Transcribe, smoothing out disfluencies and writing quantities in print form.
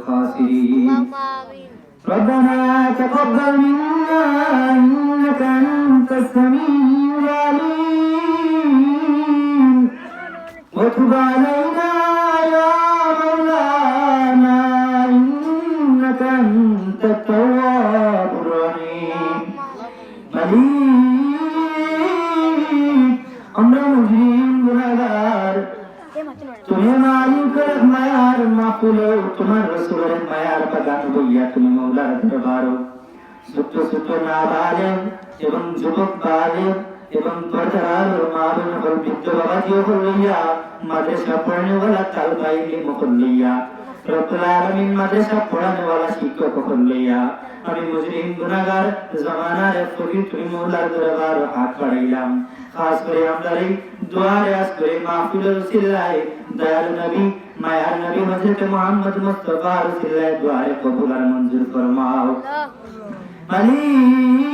الخاسرين ربنا تقبل منا إنك أنت السميع العليم وتب علينا يا مولانا إنك أنت التواب الرحيم مليك আমরা মুসলিম গুনাহগার তুমি মালিকের মায়ার মাহফিল তোমার রাসূলের মায়ার বাগান বইয়া তুমি মাওলার দরবার ছোট ছোট নাবালেগ এবং যুবক বালেগ এবং পর্দার মারুন হল বৃদ্ধ বাবাজিও হইয়া মাদ্রাসা পড়ানেওয়ালা তালবাই মুকল্লিয়া রব্বুল আলামিন মাদ্রাসা পড়ানেওয়ালা শিক্ষক হইয়া আমি মুসলিম গুনাহগার জামানার ফকির তুমি মাওলার দরবার হাত বাড়াইলাম খাস করে আমাদের এই দুয়ারে আজ করে মাহফিলের উসিলায় দয়ালু নবী মায়ার নবী হযরত মুহাম্মদ মুস্তাফা রসুলের দুয়ারে কবুল আর মঞ্জুর ফরমাও মালিক